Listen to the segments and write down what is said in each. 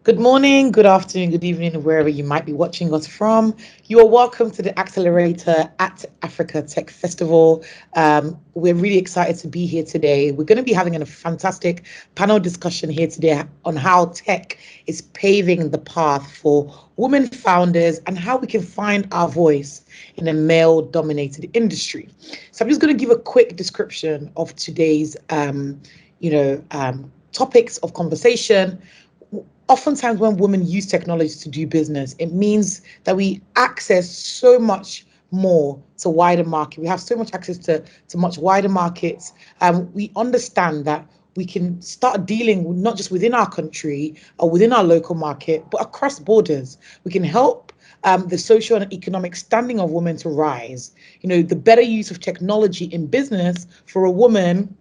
Good morning, good afternoon, good evening, wherever you might be watching us from. You are welcome to the Accelerator at Africa Tech Festival. We're really excited to be here today. We're going to be having a fantastic panel discussion here today on how tech is paving the path for women founders and how we can find our voice in a male-dominated industry. So I'm just going to give a quick description of today's, topics of conversation. Oftentimes when women use technology to do business, it means that we access so much more to wider market. We have so much access to much wider markets. We understand that we can start dealing not just within our country or within our local market, but across borders. We can help the social and economic standing of women to rise. The better use of technology in business for a woman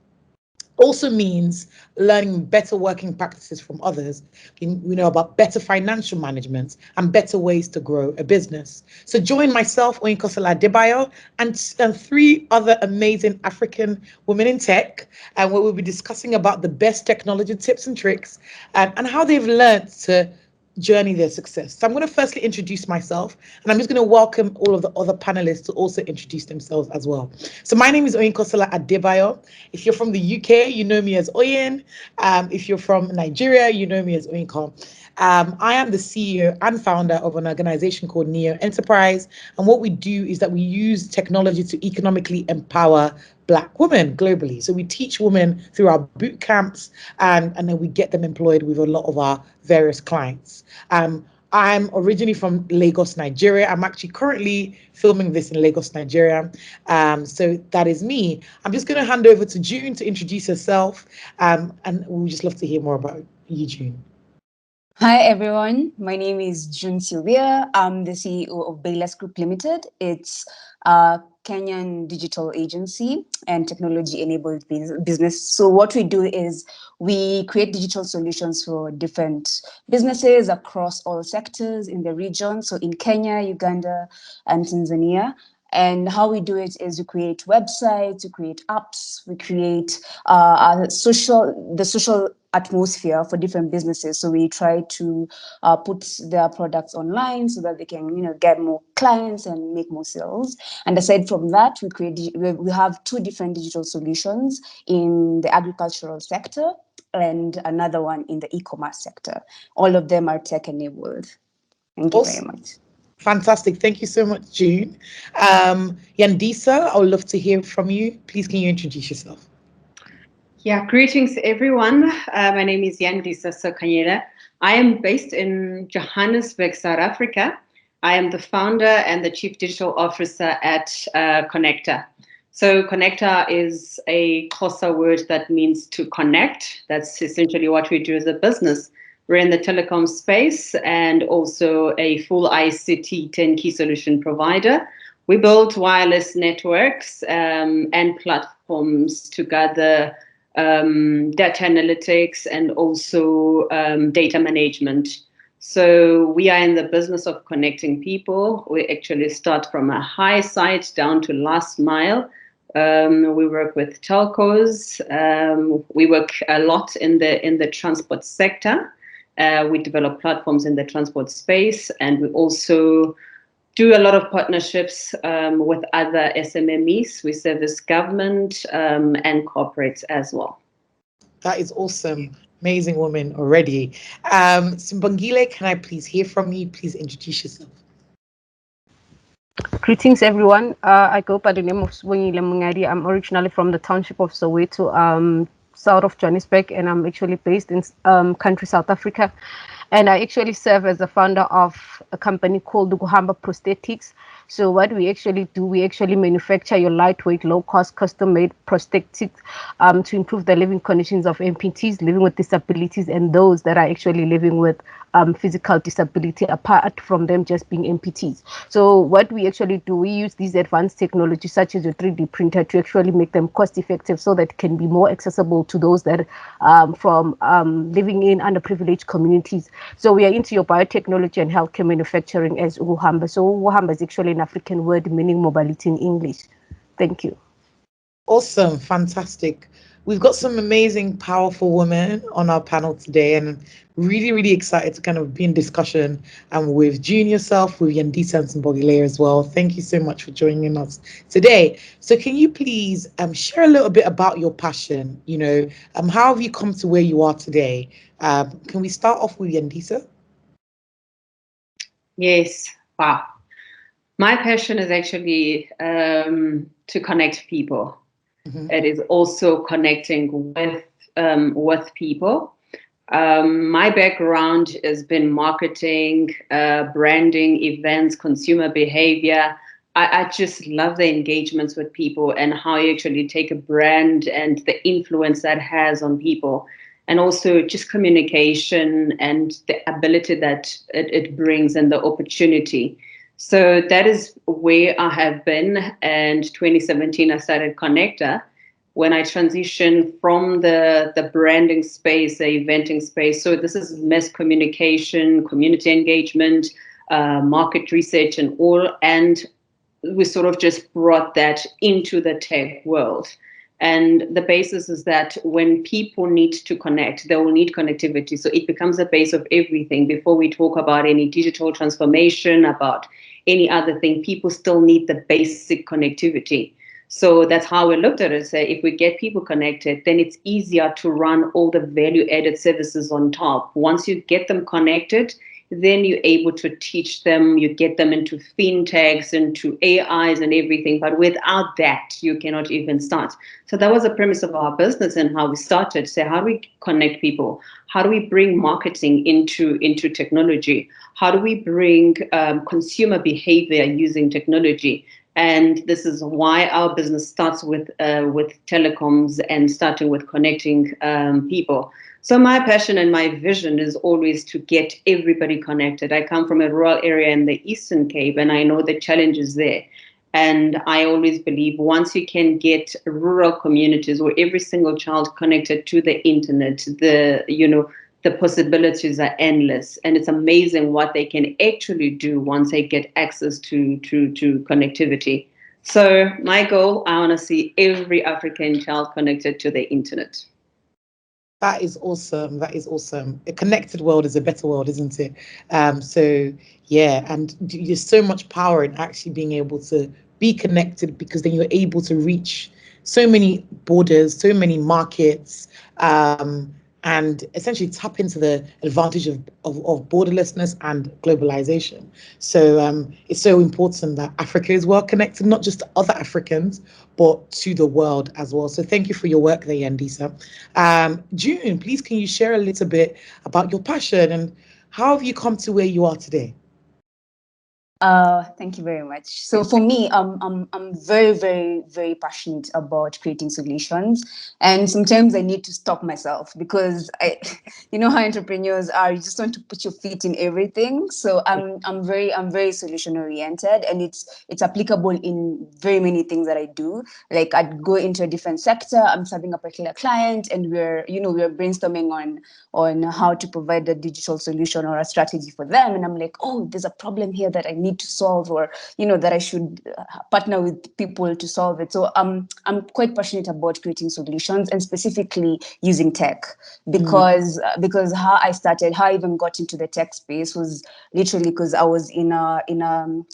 also means learning better working practices from others. We know about better financial management and better ways to grow a business. So join myself, Oyinkansola Adebayo, and three other amazing African women in tech, and where we'll be discussing about the best technology tips and tricks and how they've learned to journey their success. So I'm going to firstly introduce myself, and I'm just going to welcome all of the other panelists to also introduce themselves as well. So my name is Oyinkansola Adebayo. If you're from the UK, you know me as Oyin. If you're from Nigeria, you know me as Oyinkan. I am the CEO and founder of an organization called Niyo Enterprise. And what we do is that we use technology to economically empower Black women globally. So we teach women through our boot camps, and then we get them employed with a lot of our various clients. I'm originally from Lagos, Nigeria. I'm actually currently filming this in Lagos, Nigeria. So that is me. I'm just going to hand over to June to introduce herself, and we would just love to hear more about you, June. Hi everyone, my name is June Sylvia. I'm the CEO of Bayless Group Limited. It's a Kenyan digital agency and technology-enabled business. So what we do is we create digital solutions for different businesses across all sectors in the region. So in Kenya, Uganda, and Tanzania. And how we do it is we create websites, we create apps, we create the social atmosphere for different businesses. So we try to put their products online so that they can, get more clients and make more sales. And aside from that, we have two different digital solutions in the agricultural sector and another one in the e-commerce sector. All of them are tech enabled. Thank you very much. Fantastic. Thank you so much, June. Yandisa, I would love to hear from you. Please, can you introduce yourself? Yeah, greetings everyone. My name is Yandisa Sokanyela. I am based in Johannesburg, South Africa. I am the founder and the chief digital officer at Connector. So Connector is a Xhosa word that means to connect. That's essentially what we do as a business. We're in the telecom space and also a full ICT turnkey solution provider. We build wireless networks and platforms to gather data analytics and also data management. So we are in the business of connecting people. We actually start from a high site down to last mile. We work with telcos. We work a lot in the transport sector. We develop platforms in the transport space, and we also do a lot of partnerships with other SMMEs. We service government and corporates as well. That is awesome. Amazing woman already. Simbangile, can I please hear from you? Please introduce yourself. Greetings, everyone. I go by the name of Sibongile Mungadi. I'm originally from the township of Soweto, south of Johannesburg, and I'm actually based in country South Africa. And I actually serve as the founder of a company called Ukuhamba Prosthetics. So what we actually do, we actually manufacture your lightweight, low-cost, custom-made prosthetics to improve the living conditions of amputees living with disabilities and those that are actually living with physical disability, apart from them just being amputees. So what we actually do, we use these advanced technologies such as a 3D printer to actually make them cost-effective so that it can be more accessible to those that from living in underprivileged communities. So we are into your biotechnology and healthcare manufacturing as Ukuhamba. So Ukuhamba is actually an African word meaning mobility in English. Thank you. Awesome. Fantastic. we've got some amazing, powerful women on our panel today, and really, really excited to kind of be in discussion and with June yourself, with Yandisa and Bogile as well. Thank you so much for joining us today. So can you please share a little bit about your passion? How have you come to where you are today? Can we start off with Yandisa? Yes. Wow. My passion is actually to connect people. Mm-hmm. It is also connecting with people. My background has been marketing, branding, events, consumer behavior. I just love the engagements with people and how you actually take a brand and the influence that has on people. And also just communication and the ability that it brings and the opportunity. So that is where I have been. And 2017, I started Connector when I transitioned from the branding space, the eventing space. So this is mass communication, community engagement, market research, and all. And we sort of just brought that into the tech world. And the basis is that when people need to connect, they will need connectivity. So it becomes the base of everything. Before we talk about any digital transformation, about any other thing, people still need the basic connectivity. So that's how we looked at it. Say, if we get people connected, then it's easier to run all the value added services on top. Once you get them connected, then you're able to teach them, you get them into fintechs, into AIs and everything. But without that, you cannot even start. So that was the premise of our business and how we started. So how do we connect people? How do we bring marketing into technology? How do we bring consumer behavior using technology? And this is why our business starts with telecoms and starting with connecting people. So my passion and my vision is always to get everybody connected. I come from a rural area in the Eastern Cape, and I know the challenges there. And I always believe once you can get rural communities or every single child connected to the internet, the possibilities are endless. And it's amazing what they can actually do once they get access to connectivity. So my goal, I want to see every African child connected to the internet. That is awesome. That is awesome. A connected world is a better world, isn't it? So yeah, and there's so much power in actually being able to be connected, because then you're able to reach so many borders, so many markets, and essentially tap into the advantage of borderlessness and globalization. So it's so important that Africa is well connected, not just to other Africans, but to the world as well. So thank you for your work there, Yandisa. June, please can you share a little bit about your passion and how have you come to where you are today? Thank you very much. So for me, I'm very, very, very passionate about creating solutions, and sometimes I need to stop myself because you know how entrepreneurs are. You just want to put your feet in everything. So I'm very solution oriented, and it's applicable in very many things that I do. Like I'd go into a different sector. I'm serving a particular client, and we're brainstorming on how to provide a digital solution or a strategy for them, and I'm like, oh, there's a problem here that I need to solve, or that I should partner with people to solve it. So I'm quite passionate about creating solutions, and specifically using tech, because how I even got into the tech space was literally because I was in an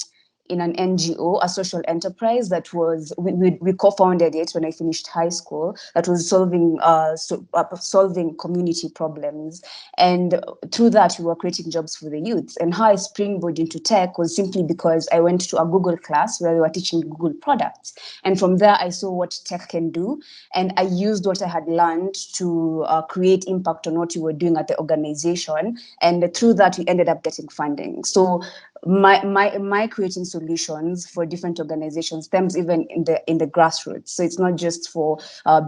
NGO, a social enterprise that was we co-founded it when I finished high school. That was solving community problems, and through that we were creating jobs for the youth. And how I springboard into tech was simply because I went to a Google class where we were teaching Google products, and from there I saw what tech can do, and I used what I had learned to create impact on what we were doing at the organization, and through that we ended up getting funding. So my creating solutions for different organizations stems even in the grassroots. So it's not just for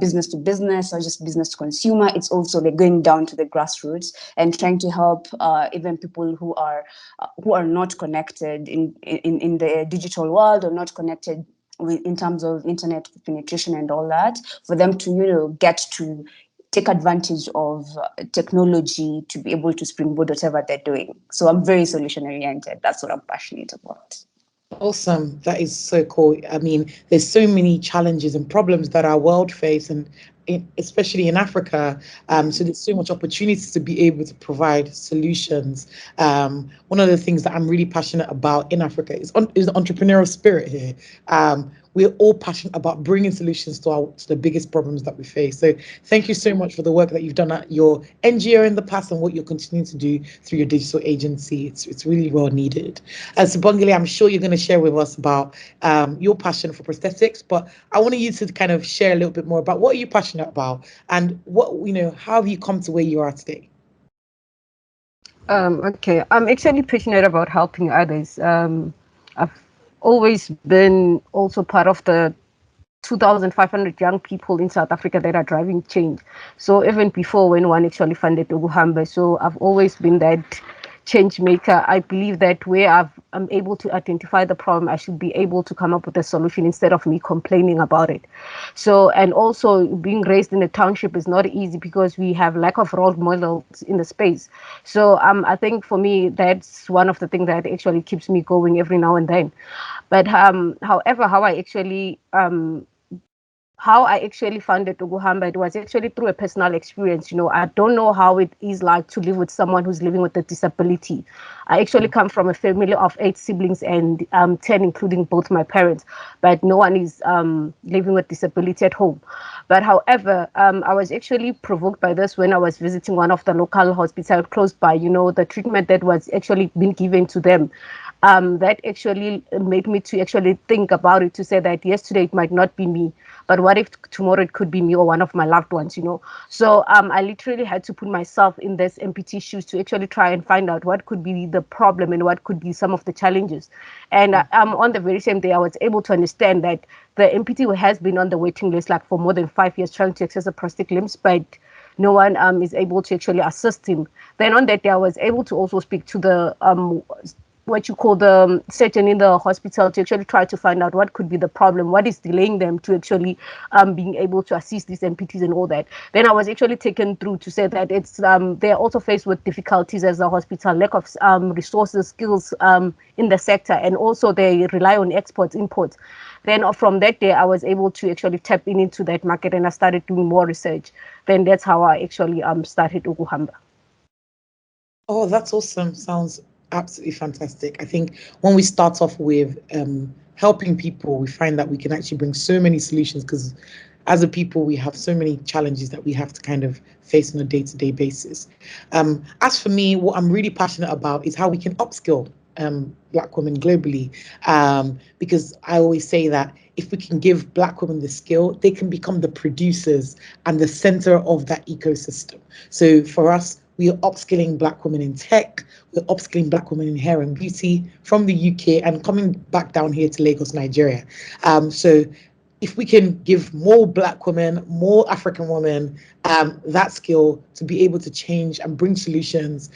business to business or just business to consumer. It's also like going down to the grassroots and trying to help even people who are not connected in the digital world, or not connected in terms of internet penetration and all that, for them to get to take advantage of technology to be able to springboard whatever they're doing. So I'm very solution oriented. That's what I'm passionate about. Awesome. That is so cool. I mean, there's so many challenges and problems that our world face, and especially in Africa. So there's so much opportunities to be able to provide solutions. One of the things that I'm really passionate about in Africa is the entrepreneurial spirit here. We're all passionate about bringing solutions to the biggest problems that we face. So thank you so much for the work that you've done at your NGO in the past and what you're continuing to do through your digital agency. It's really well needed. As Bongile, I'm sure you're going to share with us about your passion for prosthetics, but I wanted you to kind of share a little bit more about what are you passionate about and how have you come to where you are today? Okay, I'm actually passionate about helping others. I've always been also part of the 2,500 young people in South Africa that are driving change. So even before when one actually funded Uguhamba, so I've always been that change maker. I believe that where I'm able to identify the problem, I should be able to come up with a solution instead of me complaining about it. So, and also being raised in a township is not easy because we have lack of role models in the space. So I think for me, that's one of the things that actually keeps me going every now and then. But however, how I actually founded Uguhamba, it was actually through a personal experience. I don't know how it is like to live with someone who's living with a disability. I actually come from a family of 8 siblings and 10, including both my parents, but no one is living with disability at home. But however, I was actually provoked by this when I was visiting one of the local hospitals close by. The treatment that was actually being given to them. That actually made me to actually think about it, to say that yesterday it might not be me, but what if tomorrow it could be me or one of my loved ones. So I literally had to put myself in this amputee shoes to actually try and find out what could be the problem and what could be some of the challenges. And on the very same day, I was able to understand that the amputee has been on the waiting list like for more than 5 years trying to access a prosthetic limbs, but no one is able to actually assist him. Then on that day, I was able to also speak to the what you call the surgeon in the hospital to actually try to find out what could be the problem, what is delaying them to actually being able to assist these MPTs and all that. Then I was actually taken through to say that it's they're also faced with difficulties as a hospital, lack of resources, skills in the sector, and also they rely on exports, imports. Then from that day, I was able to actually tap into that market and I started doing more research. Then that's how I actually started Uguhamba. Oh, that's awesome. Sounds absolutely fantastic. I think when we start off with helping people, we find that we can actually bring so many solutions because as a people, we have so many challenges that we have to kind of face on a day-to-day basis. As for me, what I'm really passionate about is how we can upskill Black women globally, because I always say that if we can give Black women the skill, they can become the producers and the center of that ecosystem. So for us, we are upskilling Black women in tech, we're upskilling Black women in hair and beauty from the UK and coming back down here to Lagos, Nigeria. So if we can give more Black women, more African women that skill to be able to change and bring solutions,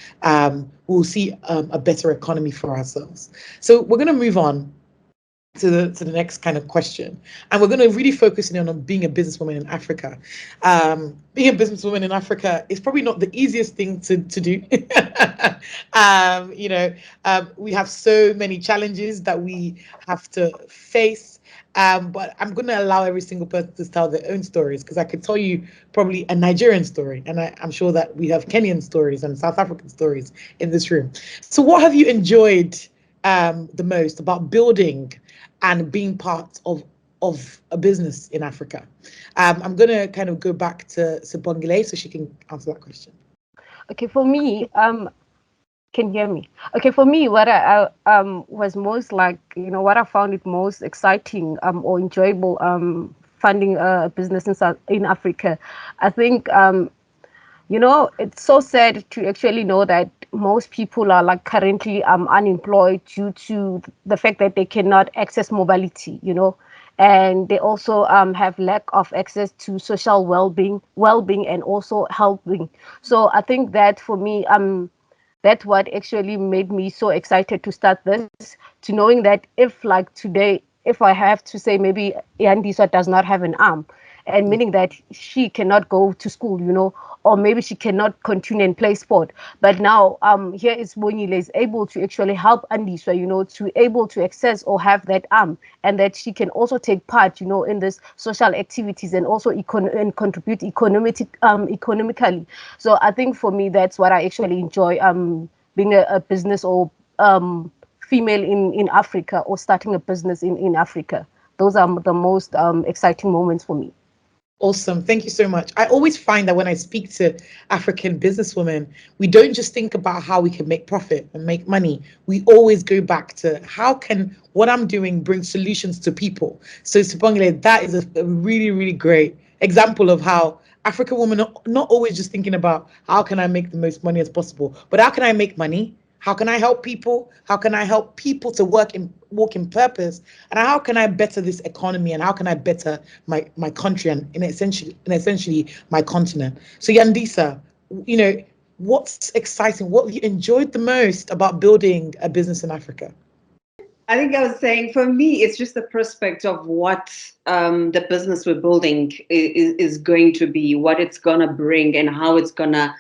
we'll see a better economy for ourselves. So we're going to move on to the next kind of question, and we're going to really focus in on being a businesswoman in Africa. Being a businesswoman in Africa is probably not the easiest thing to do. We have so many challenges that we have to face. But I'm going to allow every single person to tell their own stories because I could tell you probably a Nigerian story, and I'm sure that we have Kenyan stories and South African stories in this room. So, what have you enjoyed the most about building and being part of a business in Africa? I'm going to kind of go back to Bongile so she can answer that question. Okay, for me, can you hear me? Okay, for me, what I was most like, what I found it most exciting or enjoyable funding a business in Africa. I think it's so sad to actually know that most people are like currently unemployed due to the fact that they cannot access mobility. And they also have lack of access to social well-being and also helping. So I think that for me, that's what actually made me so excited to start this, to knowing that if like today, if I have to say maybe Yandisa does not have an arm, and meaning that she cannot go to school, or maybe she cannot continue and play sport. But now, here is Monyile is able to actually help Andiswa, to able to access or have that arm, and that she can also take part, in this social activities and also and contribute economically. So I think for me, that's what I actually enjoy, being a business or female in Africa, or starting a business in Africa. Those are the most exciting moments for me. Awesome. Thank you so much. I always find that when I speak to African businesswomen, we don't just think about how we can make profit and make money. We always go back to how can what I'm doing bring solutions to people. So Sibongile, that is a really, really great example of how African women are not always just thinking about how can I make the most money as possible, but how can I make money? How can I help people? How can I help people to walk in purpose? And how can I better this economy? And how can I better my country and essentially my continent? So Yandisa, what's exciting? What have you enjoyed the most about building a business in Africa? I think I was saying, for me, it's just the prospect of what the business we're building is going to be, what it's gonna bring, and how it's gonna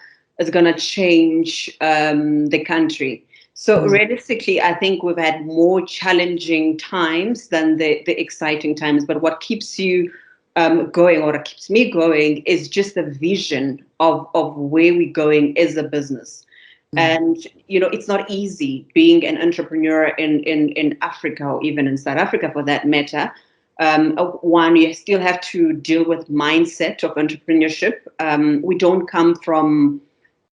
change the country. So realistically, I think we've had more challenging times than the exciting times. But what keeps you going, or what keeps me going, is just the vision of where we're going as a business. And it's not easy being an entrepreneur in Africa, or even in South Africa for that matter. One, you still have to deal with mindset of entrepreneurship. We don't come from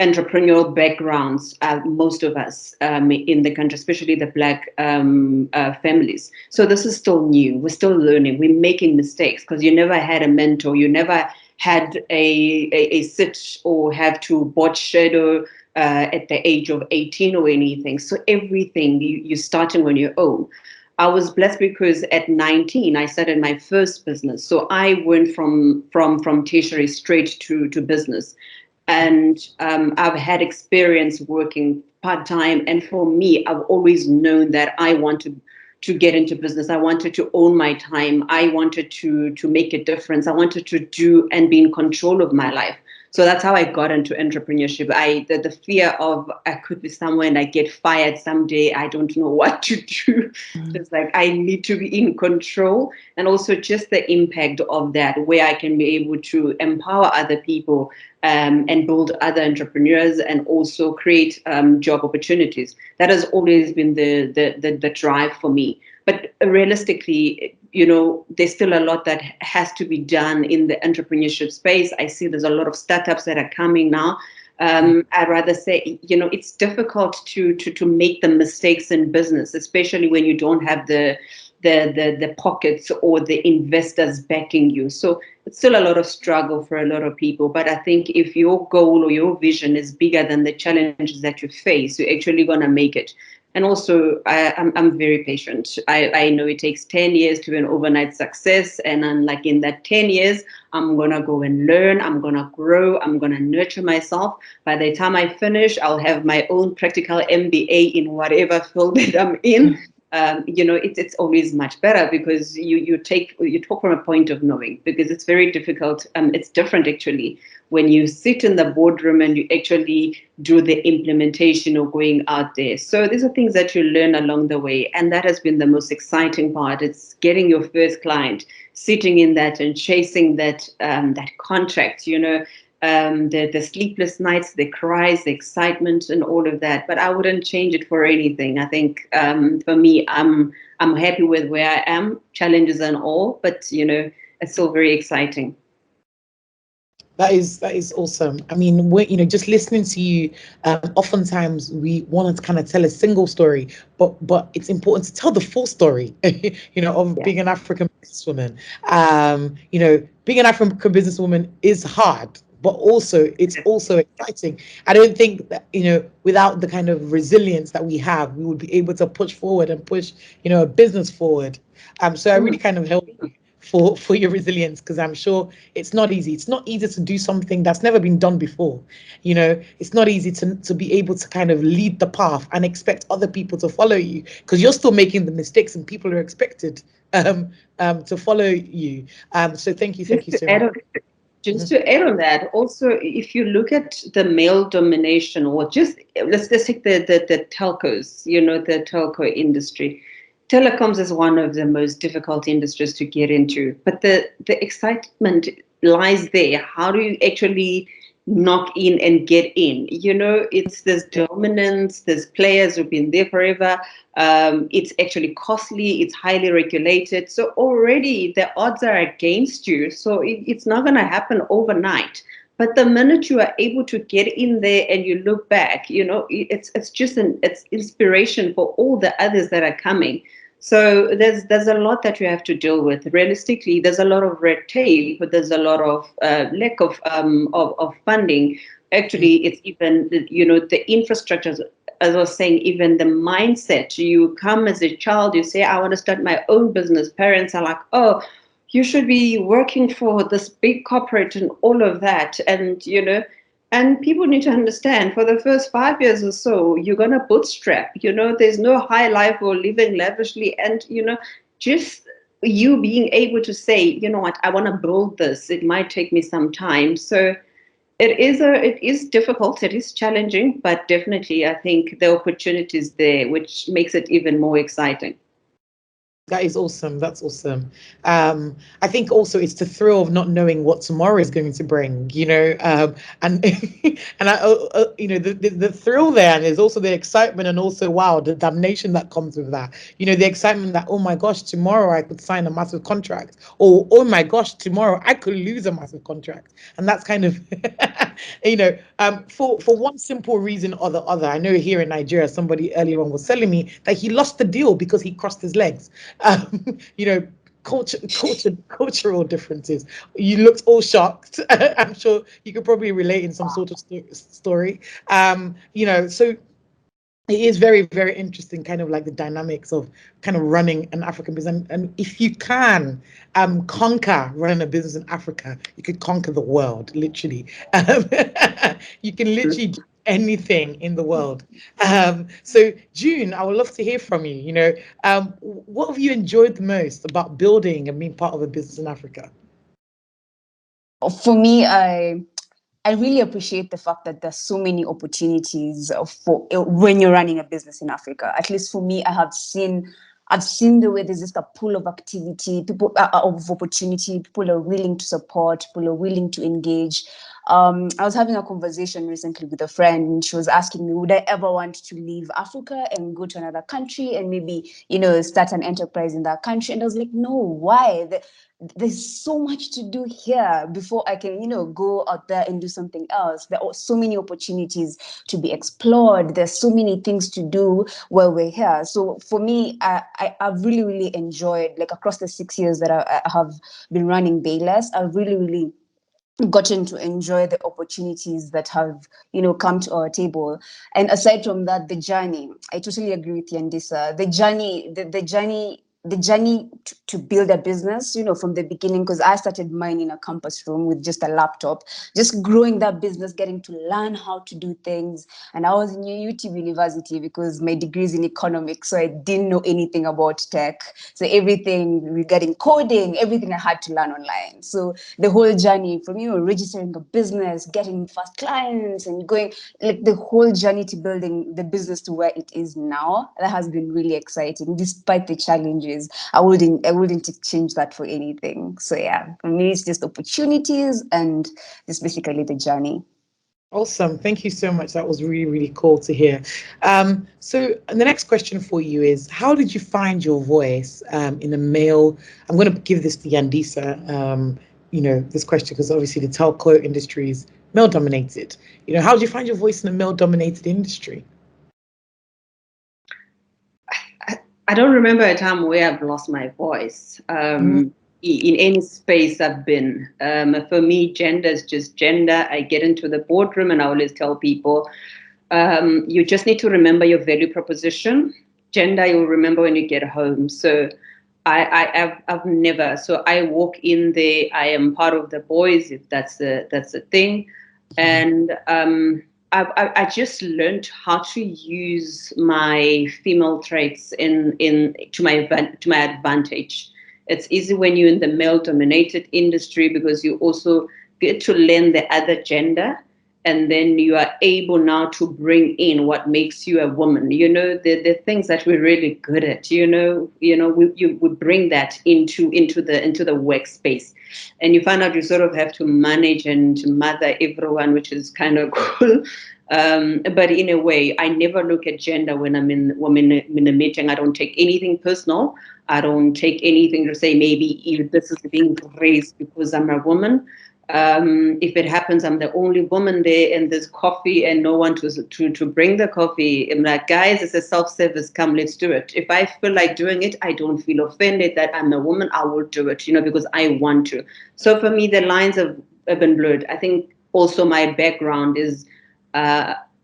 entrepreneurial backgrounds, most of us in the country, especially the Black families. So this is still new. We're still learning. We're making mistakes because you never had a mentor. You never had a sit or have to board shadow at the age of 18 or anything. So everything you're starting on your own. I was blessed because at 19 I started my first business. So I went from tertiary straight to business, and I've had experience working part-time. And for me, I've always known that I wanted to get into business. I wanted to own my time. I wanted to make a difference. I wanted to do and be in control of my life. So that's how I got into entrepreneurship. The fear of I could be somewhere and I get fired someday. I don't know what to do. It's like I need to be in control, and also just the impact of that, where I can be able to empower other people and build other entrepreneurs, and also create job opportunities. That has always been the drive for me. But realistically, there's still a lot that has to be done in the entrepreneurship space. I see there's a lot of startups that are coming now. I'd rather say, it's difficult to make the mistakes in business, especially when you don't have the pockets or the investors backing you. So it's still a lot of struggle for a lot of people. But I think if your goal or your vision is bigger than the challenges that you face, you're actually going to make it. And also, I'm very patient. I know it takes 10 years to be an overnight success. And I'm like, in that 10 years, I'm going to go and learn. I'm going to grow. I'm going to nurture myself. By the time I finish, I'll have my own practical MBA in whatever field that I'm in. It's always much better because you talk from a point of knowing, because it's very difficult. It's different actually when you sit in the boardroom and you actually do the implementation or going out there. So these are things that you learn along the way, and that has been the most exciting part. It's getting your first client, sitting in that and chasing that contract. The sleepless nights, the cries, the excitement, and all of that. But I wouldn't change it for anything. I think for me, I'm happy with where I am, challenges and all. But it's still very exciting. That is awesome. I mean, we're just listening to you. Oftentimes, we want to kind of tell a single story, but it's important to tell the full story. Of being an African businesswoman. Being an African businesswoman is hard, but it's also exciting. I don't think that without the kind of resilience that we have, we would be able to push forward and push a business forward. So I really kind of help you for your resilience, because I'm sure it's not easy. It's not easy to do something that's never been done before. You know, it's not easy to be able to kind of lead the path and expect other people to follow you, because you're still making the mistakes and people are expected to follow you. So thank you Just so to add much. on, just to add on that, also, if you look at the male domination, or just let's take the telcos, the telco industry. Telecoms is one of the most difficult industries to get into, but the excitement lies there. How do you actually knock in and get in? It's this dominance, there's players who've been there forever. It's actually costly, it's highly regulated. So already the odds are against you. So it's not going to happen overnight. But the minute you are able to get in there and you look back, it's just it's inspiration for all the others that are coming. So there's a lot that you have to deal with. Realistically, there's a lot of red tape, but there's a lot of lack of funding. Actually, it's even the infrastructure. As I was saying, even the mindset. You come as a child, you say, I want to start my own business. Parents are like, oh, you should be working for this big corporate and all of that. And people need to understand, for the first 5 years or so, you're going to bootstrap. There's no high life or living lavishly. And, just you being able to say, you know what, I want to build this. It might take me some time. So it is difficult. It is challenging. But definitely, I think the opportunity is there, which makes it even more exciting. That is awesome. That's awesome. I think also it's the thrill of not knowing what tomorrow is going to bring, and and the thrill there, and there's also the excitement, and also, wow, the damnation that comes with that. The excitement that, oh my gosh, tomorrow I could sign a massive contract, or oh my gosh, tomorrow I could lose a massive contract, and that's kind of, for one simple reason or the other. I know here in Nigeria, somebody earlier on was telling me that he lost the deal because he crossed his legs. You know, cultural differences. You looked all shocked. I'm sure you could probably relate in some sort of story. So it is very, very interesting, kind of like the dynamics of kind of running an African business. And if you can conquer running a business in Africa, you could conquer the world, literally. You can literally do anything in the world. So June, I would love to hear from you. What have you enjoyed the most about building and being part of a business in Africa? For me, I really appreciate the fact that there's so many opportunities for when you're running a business in Africa. At least for me, I've seen the way there's just a pool of activity, people of opportunity. People are willing to support. People are willing to engage. I was having a conversation recently with a friend, and she was asking me, would I ever want to leave Africa and go to another country and maybe, start an enterprise in that country? And I was like, no, why? There's so much to do here before I can, go out there and do something else. There are so many opportunities to be explored. There's so many things to do while we're here. So for me, I've really, really enjoyed, like, across the 6 years that I have been running Bayless, I've really, really gotten to enjoy the opportunities that have come to our table. And aside from that, the journey, I totally agree with Yandisa. The journey to build a business, from the beginning, because I started mine in a campus room with just a laptop, just growing that business, getting to learn how to do things. And I was in YouTube University because my degree is in economics, so I didn't know anything about tech. So everything regarding coding, everything I had to learn online. So the whole journey from registering a business, getting first clients, and going, like, the whole journey to building the business to where it is now, that has been really exciting, despite the challenges. I wouldn't exchange that for anything. So yeah, for me, it's just opportunities and just basically the journey. Awesome. Thank you so much. That was really, really cool to hear. So the next question for you is, how did you find your voice in a male? I'm going to give this to Yandisa, this question, because obviously the telco industry is male dominated. How did you find your voice in a male dominated industry? I don't remember a time where I've lost my voice in any space I've been. For me, gender is just gender. I get into the boardroom and I always tell people, you just need to remember your value proposition. Gender, you'll remember when you get home. So I've never. So I walk in there. I am part of the boys, if that's the thing, and I just learned how to use my female traits in to my advantage. It's easy when you're in the male dominated industry because you also get to learn the other gender, and then you are able now to bring in what makes you a woman. The things that we're really good at. We bring that into the workspace, and you find out you sort of have to manage and mother everyone, which is kind of cool. But in a way, I never look at gender when I'm in a meeting. I don't take anything personal. I don't take anything to say maybe if this is being raised because I'm a woman. If it happens, I'm the only woman there, and there's coffee and no one to bring the coffee. I'm like, guys, it's a self-service. Come, let's do it. If I feel like doing it, I don't feel offended that I'm a woman. I will do it, because I want to. So for me, the lines have been blurred. I think also my background is,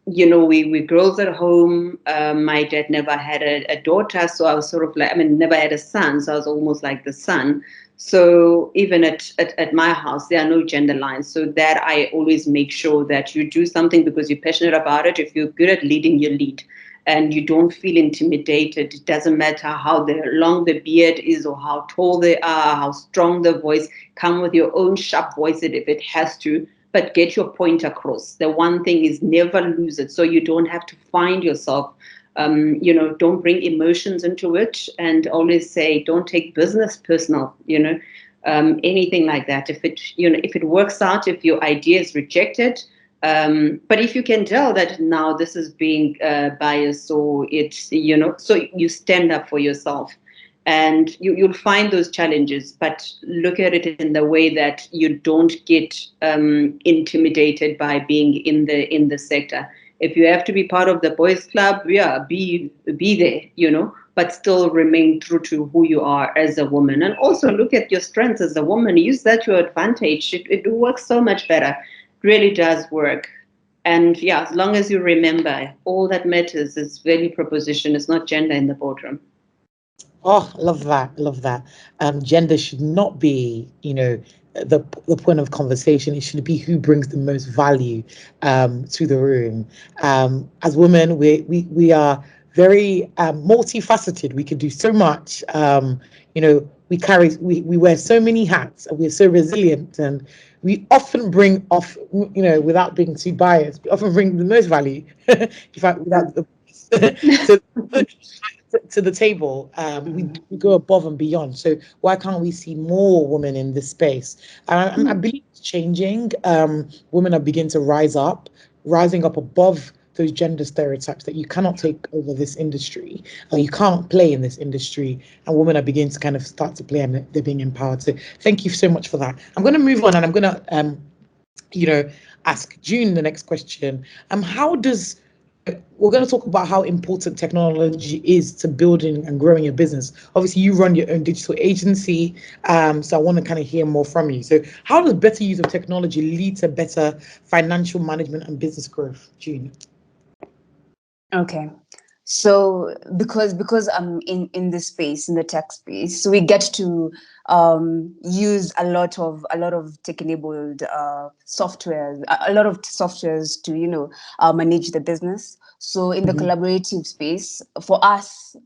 we girls at home. My dad never had a daughter, so I was sort of like, never had a son, so I was almost like the son. So even at my house, there are no gender lines. So that I always make sure that you do something because you're passionate about it. If you're good at leading, you lead. And you don't feel intimidated. It doesn't matter how long the beard is or how tall they are, how strong the voice. Come with your own sharp voice if it has to, but get your point across. The one thing is never lose it. So you don't have to find yourself. Don't bring emotions into it, and always say, don't take business personal, anything like that. If it works out, if your idea is rejected, but if you can tell that now this is being biased, or it's, so you stand up for yourself, and you'll find those challenges, but look at it in the way that you don't get intimidated by being in the sector. If you have to be part of the boys club, yeah, be there, but still remain true to who you are as a woman. And also look at your strengths as a woman. Use that to your advantage. It works so much better. It really does work. And yeah, as long as you remember, all that matters is value proposition. It's not gender in the boardroom. Oh, love that. Love that. Gender should not be, the point of conversation. It should be who brings the most value to the room. As women, we are very multifaceted. We can do so much. We wear so many hats, and we're so resilient, and we often bring off, without being too biased, we often bring the most value. In fact, without the to the table. We go above and beyond. So why can't we see more women in this space? I believe it's changing. Women are beginning to rising up above those gender stereotypes that you cannot take over this industry, or you can't play in this industry, and women are beginning to kind of start to play, and they're being empowered. So thank you so much for that. I'm going to move on, and I'm going to ask June the next question. We're going to talk about how important technology is to building and growing your business. Obviously, you run your own digital agency, so I want to kind of hear more from you. So how does better use of technology lead to better financial management and business growth, June? Okay. So because I'm in this space, in the tech space, so we get to use a lot of tech-enabled software, a lot of softwares to manage the business. So in the collaborative space, for us,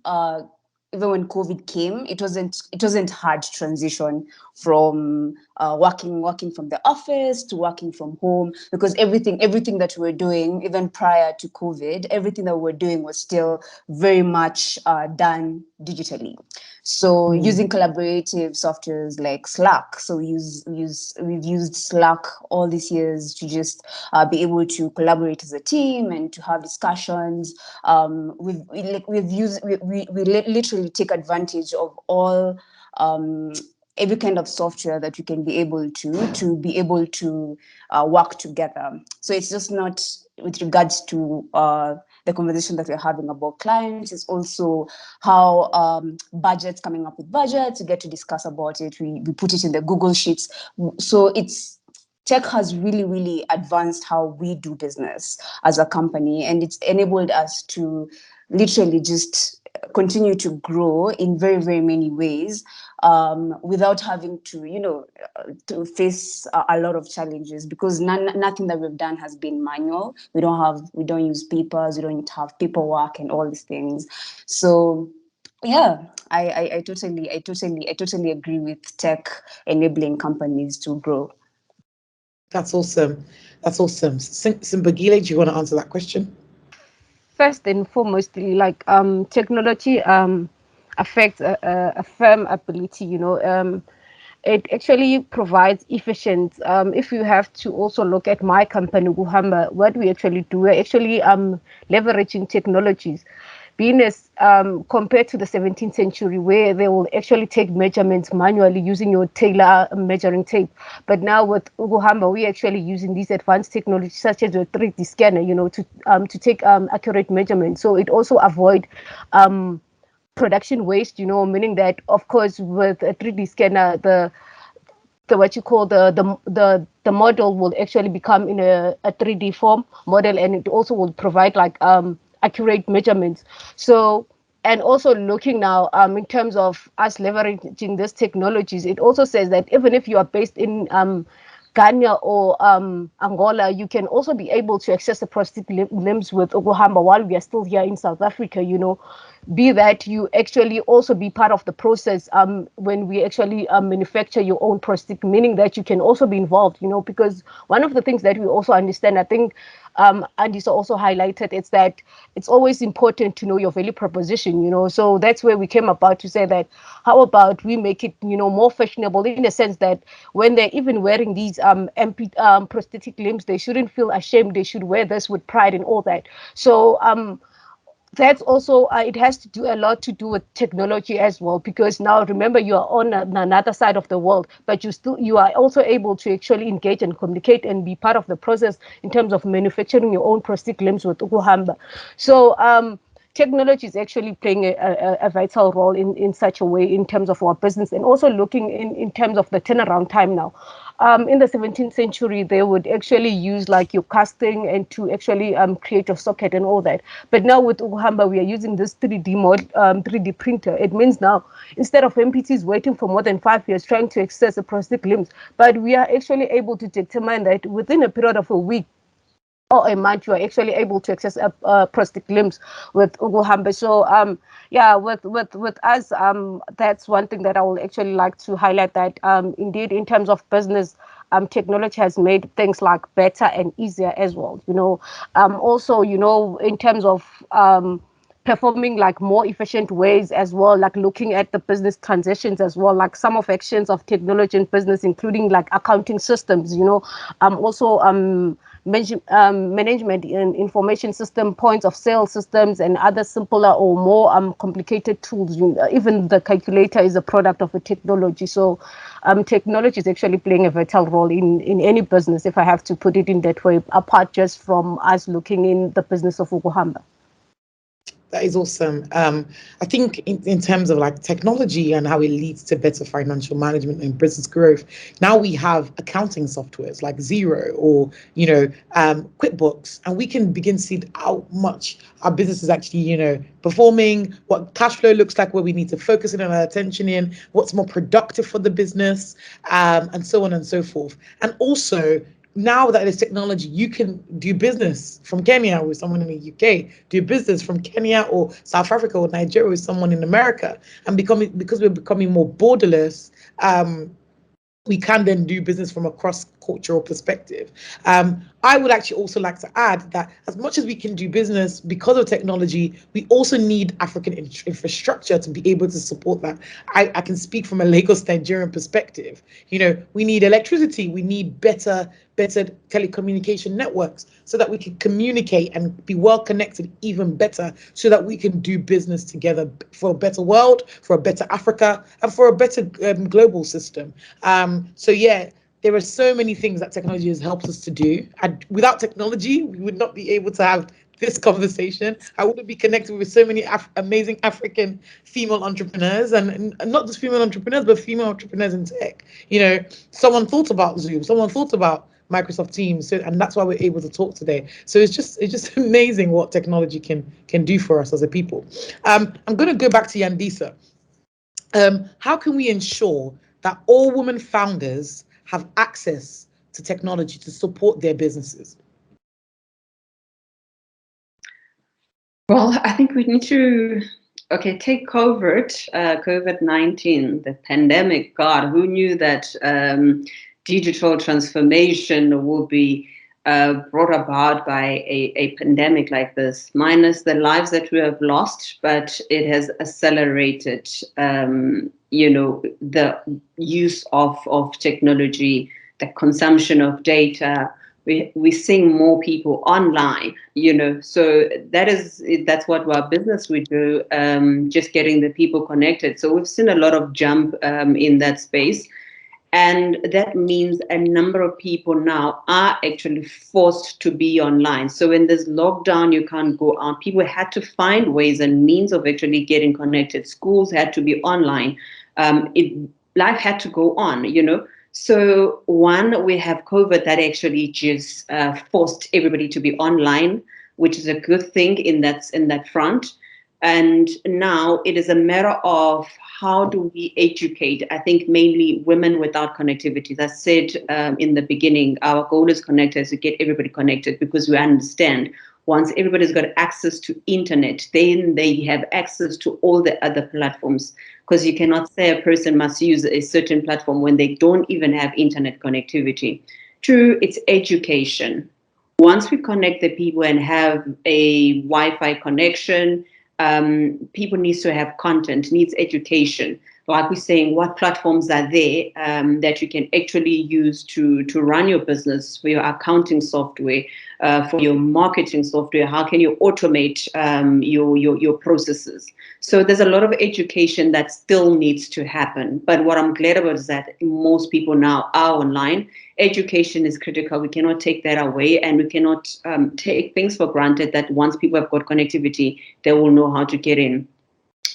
even when COVID came, it wasn't hard to transition from working from the office to working from home, because everything that we were doing, even prior to COVID, everything that we were doing was still very much done digitally. So using collaborative softwares like Slack. So we've used Slack all these years to just be able to collaborate as a team and to have discussions. We literally take advantage of all every kind of software that you can be able to be able to work together. So it's just not with regards to the conversation that we're having about clients. It's also how budgets, coming up with budgets, we get to discuss about it. We put it in the Google Sheets. So tech has really, really advanced how we do business as a company, and it's enabled us to literally just continue to grow in very, very many ways, without having to, to face a lot of challenges, because nothing that we've done has been manual. We don't use papers, we don't have paperwork and all these things. So yeah, I totally agree with tech enabling companies to grow. That's awesome. That's awesome. Simbagile, do you want to answer that question? First and foremostly, like technology affects a firm ability, it actually provides efficient. If you have to also look at my company, Guhamba, what we actually do, we're actually leveraging technologies. Being as compared to the 17th century, where they will actually take measurements manually using your tailor measuring tape. But now with Guhamba, we're actually using these advanced technologies such as the 3D scanner, to take accurate measurements. So it also avoid production waste, meaning that, of course, with a 3D scanner, the what you call the model will actually become in a 3D form model, and it also will provide like accurate measurements. So, and also looking now in terms of us leveraging these technologies, it also says that even if you are based in Ghana or Angola, you can also be able to access the prosthetic limbs with Oguhamba while we are still here in South Africa, be that you actually also be part of the process when we actually manufacture your own prosthetic, meaning that you can also be involved, because one of the things that we also understand, I think Andisa also highlighted, it's that it's always important to know your value proposition, so that's where we came about to say that how about we make it, more fashionable, in the sense that when they're even wearing these prosthetic limbs, they shouldn't feel ashamed, they should wear this with pride and all that. So that's also it has to do a lot to do with technology as well, because now remember you are on another side of the world, but you are also able to actually engage and communicate and be part of the process in terms of manufacturing your own prosthetic limbs with Ukuhamba. So technology is actually playing a vital role in such a way in terms of our business, and also looking in terms of the turnaround time now. In the 17th century, they would actually use like your casting and to actually create a socket and all that. But now with Uhamba, we are using this 3D printer. It means now, instead of MPTs waiting for more than 5 years trying to access a prosthetic limbs, but we are actually able to determine that within a period of a week or a month, you are actually able to access prosthetic limbs with Uguhambe. So yeah, with us, that's one thing that I would actually like to highlight, that indeed in terms of business, technology has made things like better and easier as well. Also, in terms of performing like more efficient ways as well, like looking at the business transitions as well, like some of actions of technology in business, including like accounting systems, also management and information system, points of sale systems, and other simpler or more complicated tools. Even the calculator is a product of a technology. So technology is actually playing a vital role in any business, if I have to put it in that way, apart just from us looking in the business of Ukuhamba. That is awesome. I think in terms of like technology and how it leads to better financial management and business growth, now we have accounting softwares like Zero or, QuickBooks, and we can begin to see how much our business is actually, performing, what cash flow looks like, where we need to focus in on our attention in, what's more productive for the business, and so on and so forth. And also, now that there's technology, you can do business from Kenya with someone in the UK, do business from Kenya or South Africa or Nigeria with someone in America, and because we're becoming more borderless, we can then do business from a cross-cultural perspective. I would actually also like to add that as much as we can do business because of technology, we also need African infrastructure to be able to support that. I can speak from a Lagos, Nigerian perspective. We need electricity, we need better telecommunication networks so that we can communicate and be well connected even better, so that we can do business together for a better world, for a better Africa, and for a better global system. So yeah, there are so many things that technology has helped us to do. And without technology, we would not be able to have this conversation. I wouldn't be connected with so many amazing African female entrepreneurs, and not just female entrepreneurs, but female entrepreneurs in tech. Someone thought about Zoom, someone thought about Microsoft Teams. So, and that's why we're able to talk today. So it's just amazing what technology can do for us as a people. I'm going to go back to Yandisa. How can we ensure that all women founders have access to technology to support their businesses? Well, I think we need to, take COVID-19, the pandemic. God, who knew that digital transformation would be brought about by a pandemic like this, minus the lives that we have lost, but it has accelerated, the use of technology, the consumption of data. We're seeing more people online, so that's what our business we do, just getting the people connected. So we've seen a lot of jump in that space. And that means a number of people now are actually forced to be online. So in this lockdown, you can't go out. People had to find ways and means of actually getting connected. Schools had to be online. Life had to go on, So one, we have COVID that actually just forced everybody to be online, which is a good thing in that front. And now it is a matter of how do we educate, I think mainly women without connectivity. As I said in the beginning, our goal is connected, to get everybody connected, because we understand once everybody's got access to internet, then they have access to all the other platforms. Because you cannot say a person must use a certain platform when they don't even have internet connectivity. Two, it's education. Once we connect the people and have a Wi-Fi connection, people need to have content, needs education. Like we're saying, what platforms are there that you can actually use to run your business, for your accounting software, for your marketing software? How can you automate your processes? So there's a lot of education that still needs to happen. But what I'm glad about is that most people now are online. Education is critical. We cannot take that away, and we cannot take things for granted that once people have got connectivity, they will know how to get in.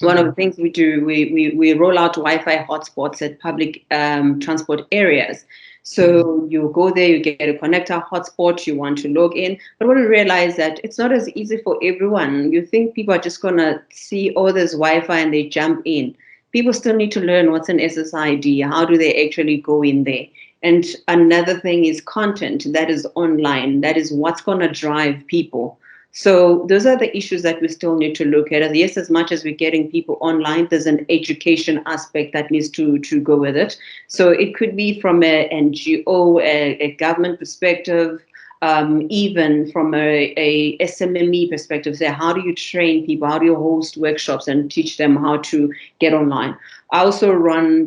One of the things we do, we roll out Wi-Fi hotspots at public transport areas. So you go there, you get a connector hotspot, you want to log in. But when we realize that it's not as easy for everyone, you think people are just going to see, oh, there's Wi-Fi and they jump in. People still need to learn what's an SSID. How do they actually go in there? And another thing is content that is online. That is what's going to drive people. So those are the issues that we still need to look at. And yes, as much as we're getting people online, there's an education aspect that needs to go with it. So it could be from an NGO, a government perspective, even from a SMME perspective. Say, how do you train people? How do you host workshops and teach them how to get online? I also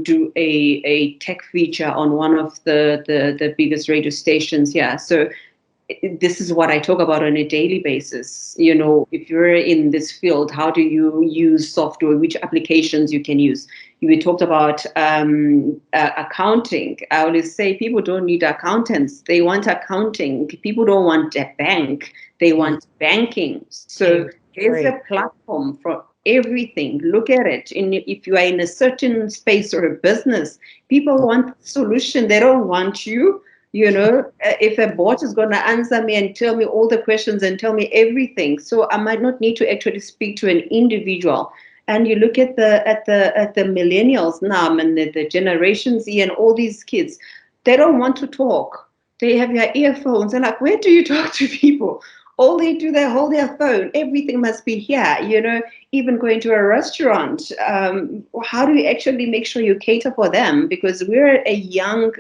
do a tech feature on one of the biggest radio stations here. So this is what I talk about on a daily basis. If you're in this field, how do you use software? Which applications you can use? We talked about accounting. I always say people don't need accountants. They want accounting. People don't want a bank. They want banking. So there's a platform for everything. Look at it. If you are in a certain space or a business, people want solution. They don't want you. If a bot is going to answer me and tell me all the questions and tell me everything, so I might not need to actually speak to an individual. And you look at the millennials now, and the Generation Z and all these kids, they don't want to talk. They have their earphones. And like, where do you talk to people? All they do, they hold their phone. Everything must be here, even going to a restaurant. How do you actually make sure you cater for them? Because we're a young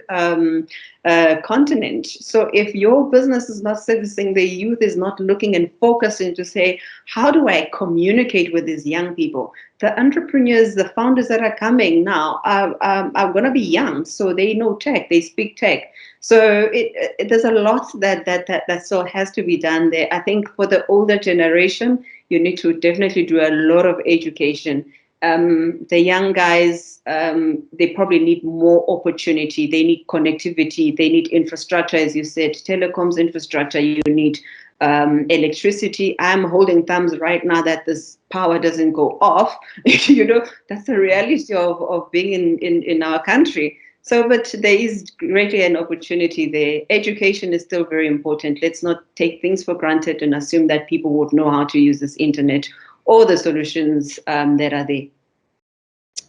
continent. So if your business is not servicing the youth, is not looking and focusing to say, how do I communicate with these young people? The entrepreneurs, the founders that are coming now are going to be young. So they know tech, they speak tech. So there's a lot that still has to be done there. I think for the older generation, you need to definitely do a lot of education. The young guys, they probably need more opportunity. They need connectivity. They need infrastructure, as you said, telecoms infrastructure. You need electricity. I'm holding thumbs right now that this power doesn't go off. That's the reality of being in our country. So, but there is greatly an opportunity there. Education is still very important. Let's not take things for granted and assume that people would know how to use this internet or the solutions that are there.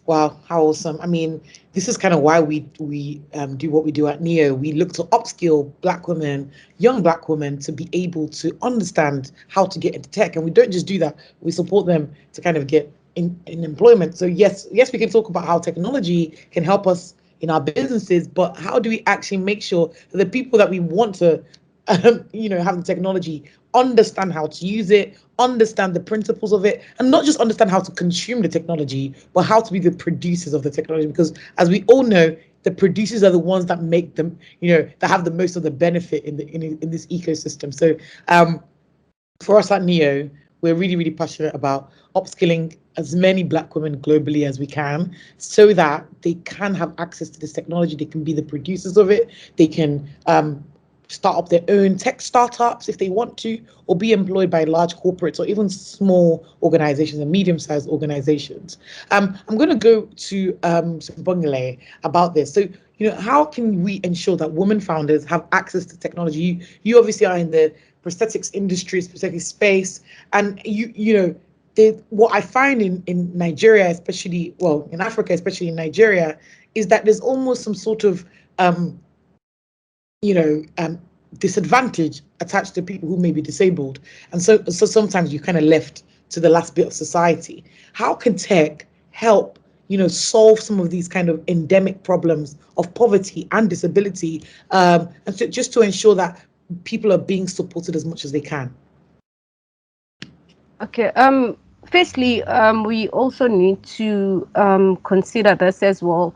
Wow, how awesome. I mean, this is kind of why we do what we do at Niyo. We look to upskill Black women, young Black women, to be able to understand how to get into tech. And we don't just do that, we support them to kind of get in employment. So yes, we can talk about how technology can help us in our businesses, but how do we actually make sure that the people that we want to have the technology, understand how to use it, understand the principles of it, and not just understand how to consume the technology, but how to be the producers of the technology. Because as we all know, the producers are the ones that make them, that have the most of the benefit in this ecosystem. So for us at Niyo, we're really, really passionate about upskilling as many Black women globally as we can, so that they can have access to this technology. They can be the producers of it. They can start up their own tech startups if they want to, or be employed by large corporates or even small organizations and medium-sized organizations. I'm going to go to Bongale about this. So, how can we ensure that women founders have access to technology? You obviously are in the prosthetics industry, prosthetic space, and what I find in Nigeria, especially, well, in Africa, especially in Nigeria, is that there's almost some sort of disadvantage attached to people who may be disabled. And so sometimes you're kind of left to the last bit of society. How can tech help, solve some of these kind of endemic problems of poverty and disability, and just to ensure that people are being supported as much as they can? Okay. Firstly, we also need to consider this as well.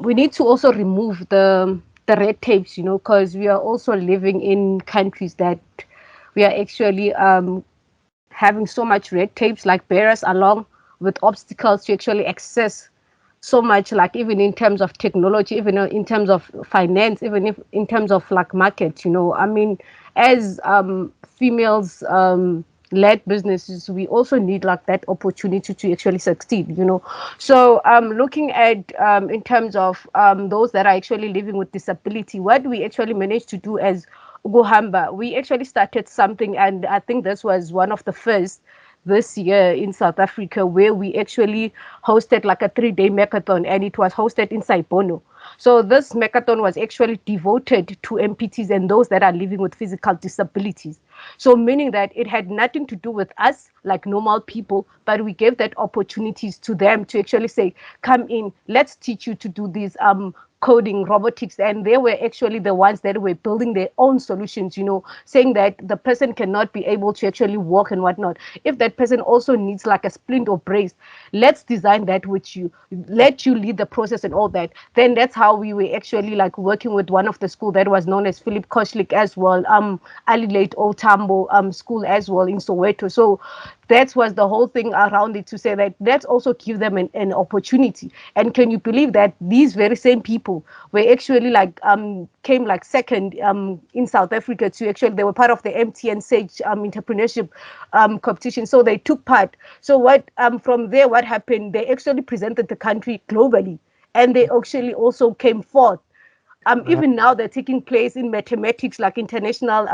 We need to also remove the red tapes, because we are also living in countries that we are actually having so much red tapes, like barriers along with obstacles to actually access so much, like even in terms of technology, even in terms of finance, even if in terms of like market. I mean, as females led businesses, we also need like that opportunity to actually succeed. So looking at in terms of those that are actually living with disability, what we actually managed to do as Ugohamba, we actually started something, and I think this was one of the first this year in South Africa, where we actually hosted like a 3-day hackathon, and it was hosted in Saipono. So this hackathon was actually devoted to MPTs and those that are living with physical disabilities. So meaning that it had nothing to do with us like normal people, but we gave that opportunities to them to actually say, come in, let's teach you to do these coding, robotics, and they were actually the ones that were building their own solutions, saying that the person cannot be able to actually walk and whatnot. If that person also needs like a splint or brace, let's design that with you, let you lead the process and all that. Then that's how we were actually like working with one of the school that was known as Philip Koshlik as well, Alilate Old Tambo school as well in Soweto. So that was the whole thing around it, to say that let's also give them an opportunity. And can you believe that these very same people were actually like came like second in South Africa to actually, they were part of the MTN Sage entrepreneurship competition. So they took part. So what from there, what happened? They actually presented the country globally, and they actually also came forth. Even now they're taking place in mathematics, like international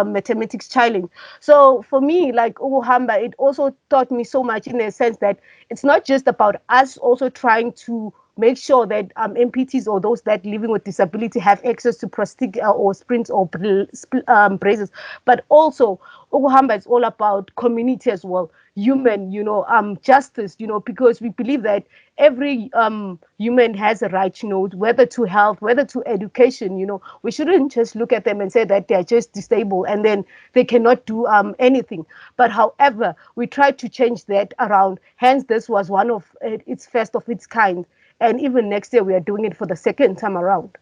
mathematics challenge. So for me, like Ugohamba, it also taught me so much, in a sense that it's not just about us also trying to make sure that MPTs or those that living with disability have access to prosthetic or sprints or braces, but also Ugohamba is all about community as well, human, justice, because we believe that every human has a right, whether to health, whether to education. We shouldn't just look at them and say that they're just disabled and then they cannot do anything. But however, we tried to change that around. Hence, this was one of its first of its kind. And even next year, we are doing it for the second time around.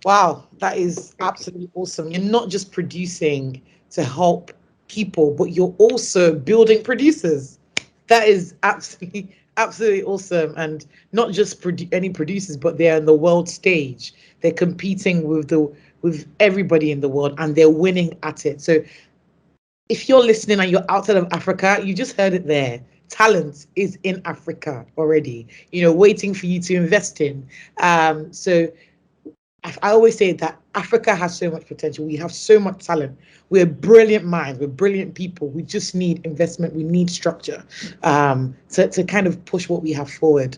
Wow, that is absolutely awesome. You're not just producing to help people, but you're also building producers. That is absolutely, absolutely awesome. And not just any producers, but they're on the world stage. They're competing with everybody in the world, and they're winning at it. So if you're listening and you're outside of Africa, you just heard it there. talent is in Africa already, waiting for you to invest in. So I always say that Africa has so much potential. We have so much talent. We're brilliant minds. We're brilliant people. We just need investment. We need structure to kind of push what we have forward.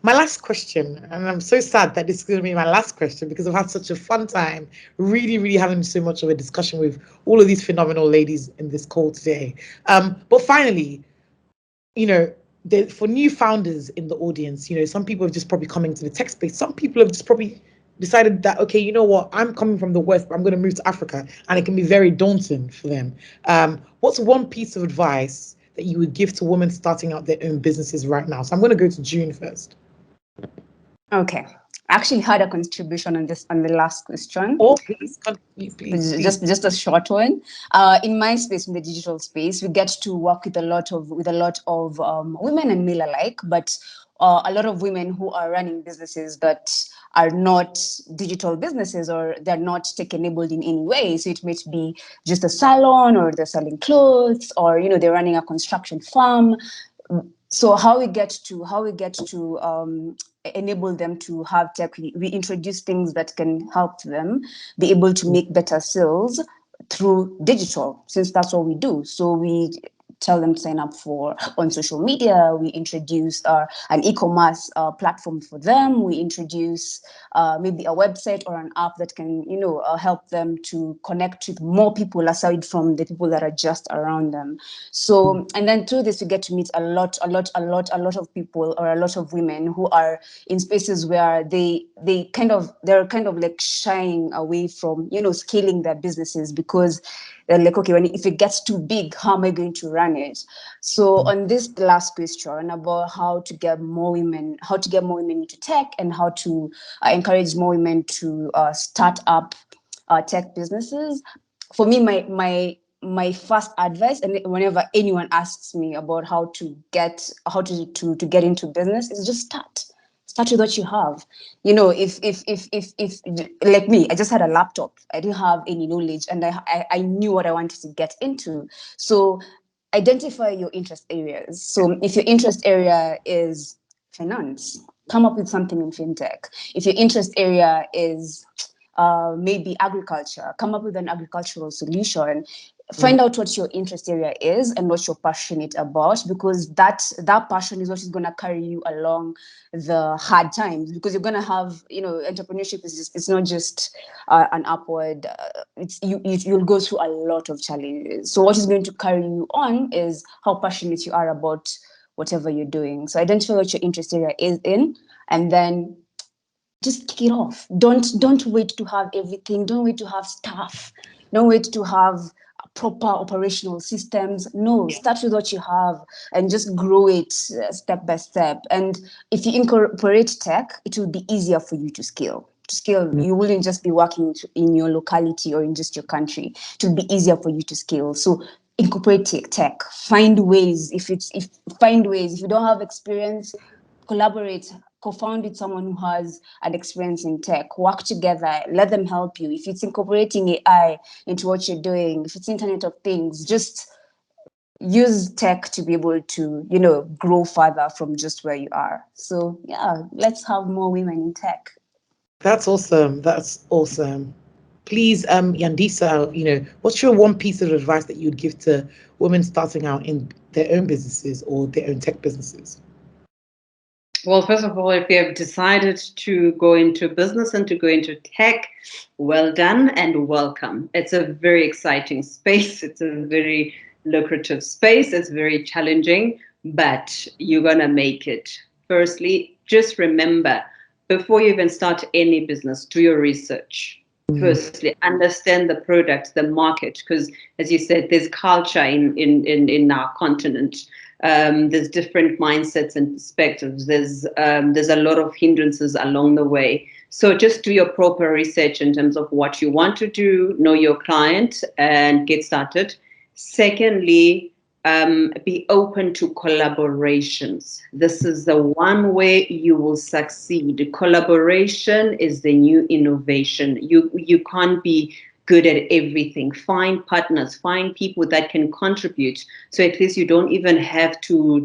My last question, and I'm so sad that this is going to be my last question because I've had such a fun time, really, really having so much of a discussion with all of these phenomenal ladies in this call today. But finally, for new founders in the audience, some people have just probably coming to the tech space. Some people have just probably decided that, okay, you know what, I'm coming from the West, but I'm going to move to Africa, and it can be very daunting for them. What's one piece of advice that you would give to women starting out their own businesses right now? So I'm going to go to June first. Okay. I actually had a contribution on the last question. Oh, please. Just a short one. In my space, in the digital space, we get to work with a lot of women and male alike, but a lot of women who are running businesses that are not digital businesses, or they're not tech-enabled in any way. So it might be just a salon, or they're selling clothes, or they're running a construction farm. So how we get to enable them to have tech, we introduce things that can help them be able to make better sales through digital, since that's what we do. So we tell them to sign up on social media. We introduce an e-commerce platform for them. We introduce maybe a website or an app that can help them to connect with more people aside from the people that are just around them. So, and then through this we get to meet a lot of people, or a lot of women who are in spaces where they're kind of like shying away from scaling their businesses, because they're like, okay, if it gets too big, how am I going to run it? So on this last question about how to get more women into tech, and how to encourage more women to start up tech businesses, for me, my first advice, and whenever anyone asks me about how to get into business, is just start with what you have. If like me, I just had a laptop. I didn't have any knowledge, and I knew what I wanted to get into. So identify your interest areas. So if your interest area is finance, come up with something in fintech. If your interest area is maybe agriculture, come up with an agricultural solution. Find out what your interest area is and what you're passionate about, because that passion is what is going to carry you along the hard times, because you're going to have, entrepreneurship it's not just an upward, you'll go through a lot of challenges. So what is going to carry you on is how passionate you are about whatever you're doing. So identify what your interest area is in, and then just kick it off. Don't wait to have everything. Don't wait to have staff. Don't wait to have proper operational systems. No, start with what you have and just grow it step by step. And if you incorporate tech, it will be easier for you to scale. You wouldn't just be working in your locality or in just your country. It will be easier for you to scale. So incorporate tech. Find ways. If you don't have experience, collaborate, co-found with someone who has an experience in tech, work together, let them help you. If it's incorporating AI into what you're doing, if it's Internet of Things, just use tech to be able to, grow further from just where you are. So yeah, let's have more women in tech. That's awesome. Please, Yandisa, what's your one piece of advice that you'd give to women starting out in their own businesses or their own tech businesses? Well, first of all, if you have decided to go into business and to go into tech, well done and welcome. It's a very exciting space. It's a very lucrative space. It's very challenging, but you're going to make it. Firstly, just remember, before you even start any business, do your research. Firstly, understand the product, the market, because as you said, there's culture in our continent. There's different mindsets and perspectives. There's a lot of hindrances along the way. So just do your proper research in terms of what you want to do, know your client, and get started. Secondly, be open to collaborations. This is the one way you will succeed. Collaboration is the new innovation. You can't be good at everything. Find partners, find people that can contribute. So at least you don't even have to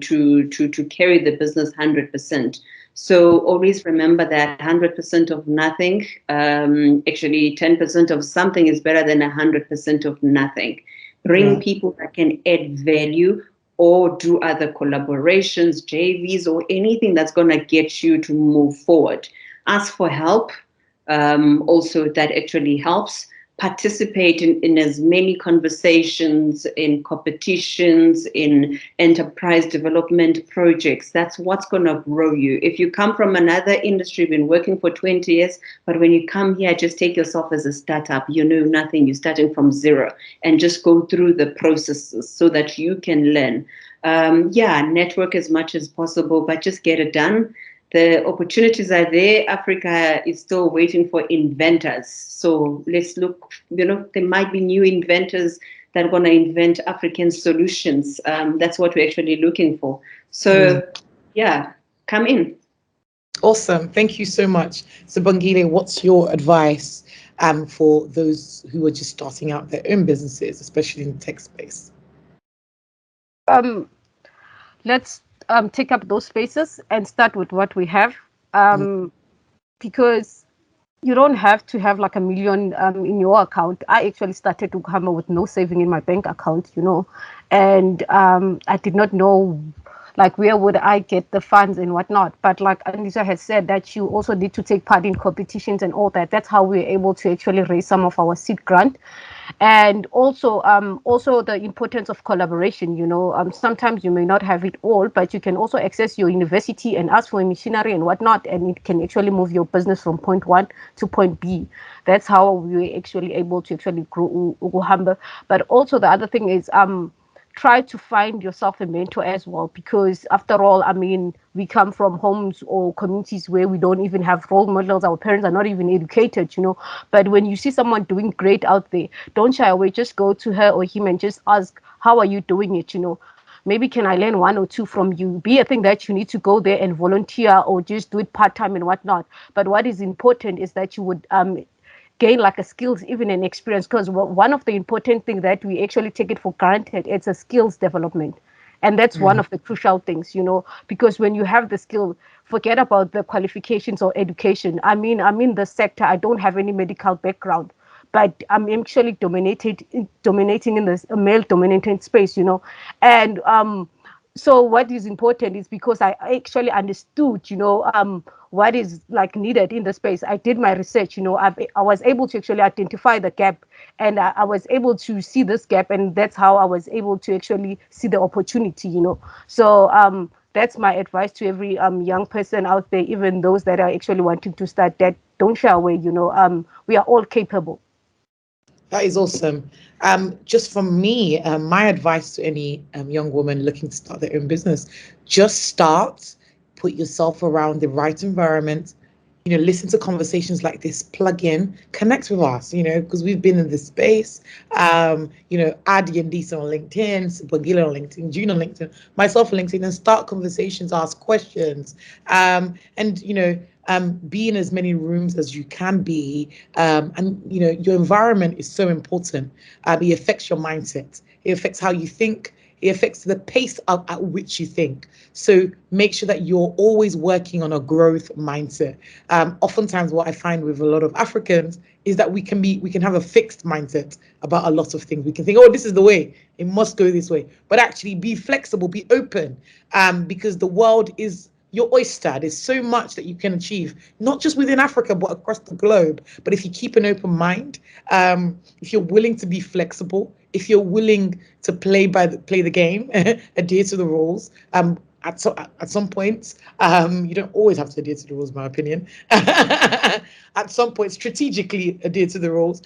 carry the business 100%. So always remember that 100% of nothing, actually 10% of something is better than 100% of nothing. Bring people that can add value or do other collaborations, JVs, or anything that's going to get you to move forward. Ask for help. Also, that actually helps. Participate in as many conversations, in competitions, in enterprise development projects. That's what's going to grow you. If you come from another industry, been working for 20 years, but when you come here, just take yourself as a startup. You know nothing. You're starting from zero, and just go through the processes so that you can learn. Network as much as possible, but just get it done. The opportunities are there. Africa is still waiting for inventors. So let's look, there might be new inventors that are going to invent African solutions. That's what we're actually looking for. So, come in. Awesome. Thank you so much. So, Bongile, what's your advice for those who are just starting out their own businesses, especially in the tech space? Let's take up those spaces and start with what we have, because you don't have to have like $1 million in your account. I actually started to come up with no saving in my bank account, and I did not know like where would I get the funds and whatnot. But like Anissa has said, that you also need to take part in competitions and all that. That's how we're able to actually raise some of our seed grant. And also the importance of collaboration. Sometimes you may not have it all, but you can also access your university and ask for a machinery and whatnot, and it can actually move your business from point 1 to point B. That's how we're actually able to actually grow Uguhamba. But also the other thing is try to find yourself a mentor as well, because after all, we come from homes or communities where we don't even have role models. Our parents are not even educated, but when you see someone doing great out there, don't shy away. Just go to her or him and just ask, how are you doing it? Maybe can I learn 1 or 2 from you? Be a thing that you need to go there and volunteer or just do it part-time and whatnot. But what is important is that you would gain like a skills, even an experience, because one of the important things that we actually take it for granted, it's a skills development. And that's one of the crucial things, because when you have the skill, forget about the qualifications or education. I'm in the sector, I don't have any medical background, but I'm actually dominating in this male dominated space, and so what is important is because I actually understood, what is like needed in the space. I did my research, I was able to actually identify the gap, and I was able to see this gap, and that's how I was able to actually see the opportunity, So that's my advice to every young person out there, even those that are actually wanting to start, that don't shy away, we are all capable. That is awesome. Just from me, my advice to any young woman looking to start their own business, just start, put yourself around the right environment, listen to conversations like this, plug in, connect with us, because we've been in this space. Add Yandisa on LinkedIn, Bongile on LinkedIn, June on LinkedIn, myself on LinkedIn, and start conversations, ask questions, be in as many rooms as you can be. Your environment is so important. It affects your mindset. It affects how you think. It affects the pace at which you think. So make sure that you're always working on a growth mindset. Oftentimes what I find with a lot of Africans is that we can have a fixed mindset about a lot of things. We can think, oh, this is the way, it must go this way. But actually be flexible, be open, because the world is your oyster. There's so much that you can achieve, not just within Africa, but across the globe. But if you keep an open mind, if you're willing to be flexible, if you're willing to play the game, adhere to the rules, at some points, you don't always have to adhere to the rules, in my opinion. At some point, strategically adhere to the rules.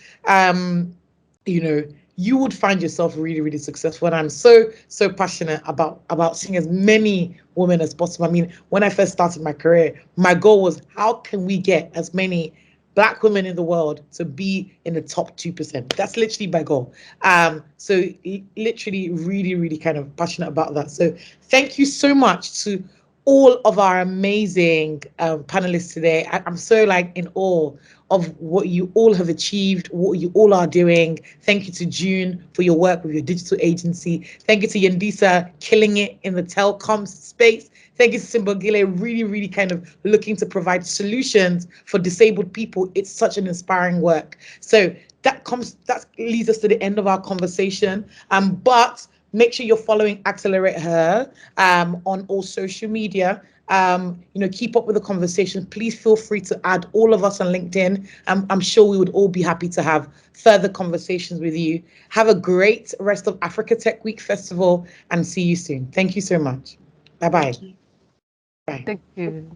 You would find yourself really, really successful. And I'm so passionate about seeing as many women as possible. When I first started my career, my goal was, how can we get as many Black women in the world to be in the top 2%? That's literally my goal. So literally really, really kind of passionate about that. So thank you so much to all of our amazing panelists today. I'm so like in awe of what you all have achieved, what you all are doing. Thank you to June for your work with your digital agency. Thank you to Yandisa, killing it in the telecoms space. Thank you to Simbogile, really, really kind of looking to provide solutions for disabled people. It's such an inspiring work. So that leads us to the end of our conversation. But make sure you're following Accelerate Her on all social media. Keep up with the conversation. Please feel free to add all of us on LinkedIn. I'm sure we would all be happy to have further conversations with you. Have a great rest of Africa Tech Week Festival and see you soon. Thank you so much. Bye-bye. Bye. Thank you.